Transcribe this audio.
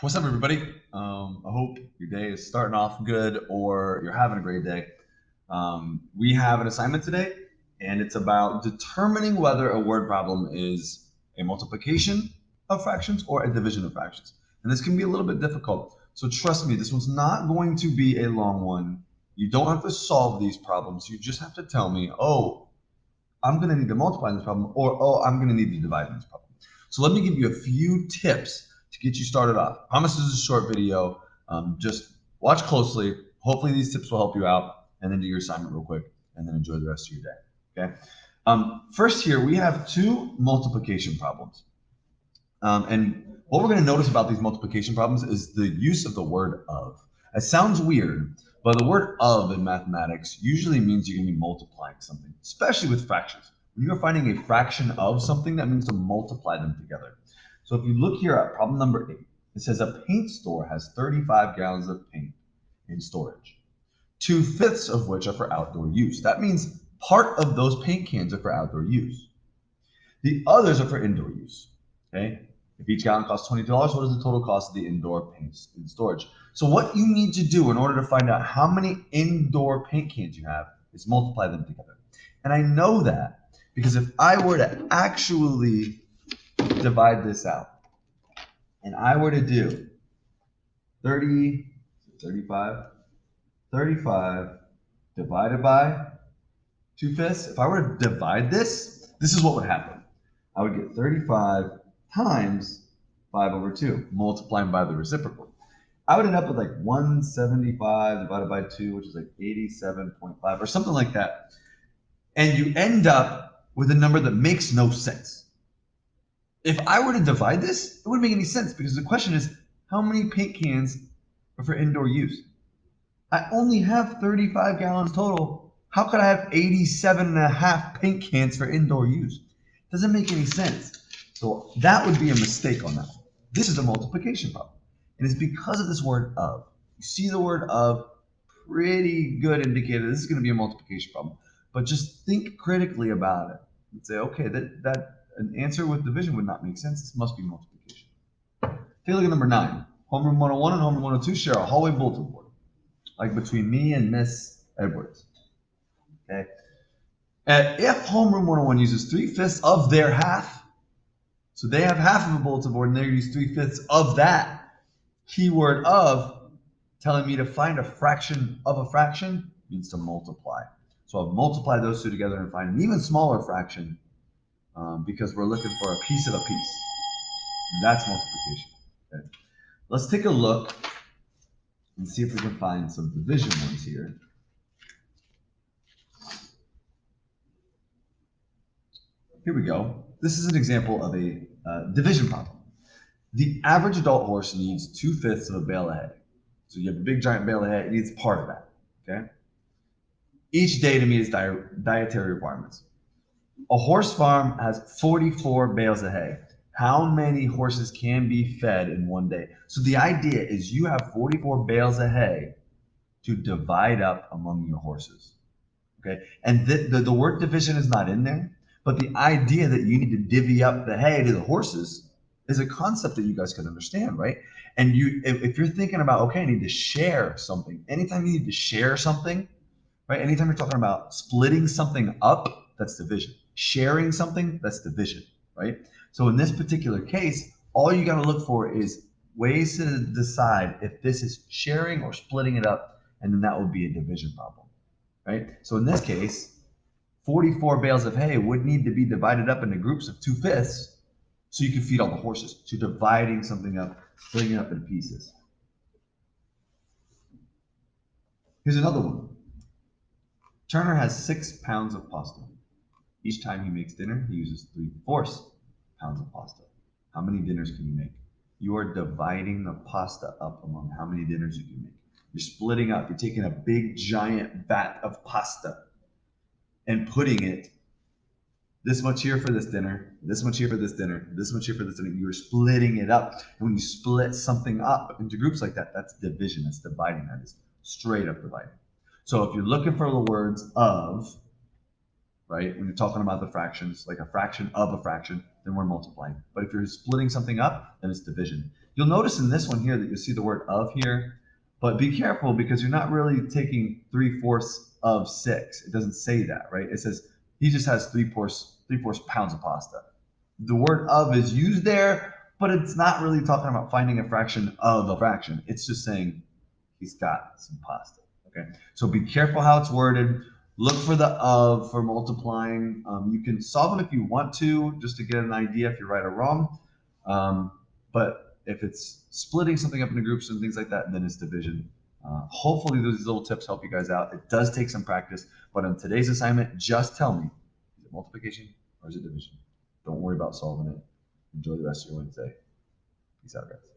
What's up, everybody? I hope your day is starting off good or you're having a great day. We have an assignment today, and it's about determining whether a word problem is a multiplication of fractions or a division of fractions. And this can be a little bit difficult. So trust me, this one's not going to be a long one. You don't have to solve these problems. You just have to tell me, oh, I'm going to need to multiply this problem, or oh, I'm going to need to divide this problem. So let me give you a few tips to get you started off. I promise this is a short video. Just watch closely. Hopefully these tips will help you out, and then do your assignment real quick, and then enjoy the rest of your day. Okay. First here, we have two multiplication problems. And what we're going to notice about these multiplication problems is the use of the word of. It sounds weird, but the word of in mathematics usually means you're going to be multiplying something, especially with fractions. When you're finding a fraction of something, that means to multiply them together. So if you look here at problem number 8, it says a paint store has 35 gallons of paint in storage, 2/5 of which are for outdoor use. That means part of those paint cans are for outdoor use. The others are for indoor use. Okay. If each gallon costs $20, what is the total cost of the indoor paint in storage? So what you need to do in order to find out how many indoor paint cans you have is multiply them together. And I know that because if I were to actually divide this out, and I were to do 30, 35, 35 divided by 2/5, if I were to divide this is what would happen. I would get 35 times 5/2, multiplying by the reciprocal. I would end up with like 175 divided by 2, which is like 87.5 or something like that. And you end up with a number that makes no sense. If I were to divide this, it wouldn't make any sense because the question is, how many paint cans are for indoor use? I only have 35 gallons total. How could I have 87 and a half paint cans for indoor use? Doesn't make any sense. So that would be a mistake on that one. This is a multiplication problem. And it's because of this word of. You see the word of, pretty good indicator this is going to be a multiplication problem. But just think critically about it and say, okay, that an answer with division would not make sense. This must be multiplication. Take a look at number 9. Homeroom 101 and homeroom 102 share a hallway bulletin board, like between me and Miss Edwards. Okay. And if homeroom 101 uses 3/5 of their half, so they have half of a bulletin board and they use 3/5 of that, keyword of telling me to find a fraction of a fraction means to multiply. So I'll multiply those two together and find an even smaller fraction because we're looking for a piece of a piece. And that's multiplication. Okay. Let's take a look and see if we can find some division ones here. Here we go. This is an example of a division problem. The average adult horse needs 2/5 of a bale of hay. So you have a big giant bale of hay, it needs part of that. Okay. Each day to meet its dietary requirements. A horse farm has 44 bales of hay. How many horses can be fed in one day? So the idea is you have 44 bales of hay to divide up among your horses. Okay. And the word division is not in there, but the idea that you need to divvy up the hay to the horses is a concept that you guys can understand, right? And if you're thinking about, okay, I need to share something, anytime you need to share something, right? Anytime you're talking about splitting something up, that's division. Sharing something, that's division, right? So in this particular case, all you got to look for is ways to decide if this is sharing or splitting it up, and then that would be a division problem, right? So in this case, 44 bales of hay would need to be divided up into groups of 2/5 so you can feed all the horses. So dividing something up, splitting it up into pieces. Here's another one. Turner has 6 pounds of pasta. Each time he makes dinner, he uses 3/4 pounds of pasta. How many dinners can you make? You are dividing the pasta up among how many dinners you can make. You're splitting up. You're taking a big giant vat of pasta and putting it this much here for this dinner, this much here for this dinner, this much here for this dinner. You're splitting it up. And when you split something up into groups like that, that's division. That's dividing. That is straight up dividing. So if you're looking for the words of, right, when you're talking about the fractions, like a fraction of a fraction, then we're multiplying. But if you're splitting something up, then it's division. You'll notice in this one here that you'll see the word of here, but be careful because you're not really taking 3/4 of 6. It doesn't say that, right? It says he just has 3/4 pounds of pasta. The word of is used there, but it's not really talking about finding a fraction of a fraction. It's just saying he's got some pasta. Okay, so be careful how it's worded. Look for the of for multiplying. You can solve them if you want to, just to get an idea if you're right or wrong. But if it's splitting something up into groups and things like that, then it's division. Hopefully those little tips help you guys out. It does take some practice, but on today's assignment, just tell me, is it multiplication or is it division? Don't worry about solving it. Enjoy the rest of your Wednesday. Peace out, guys.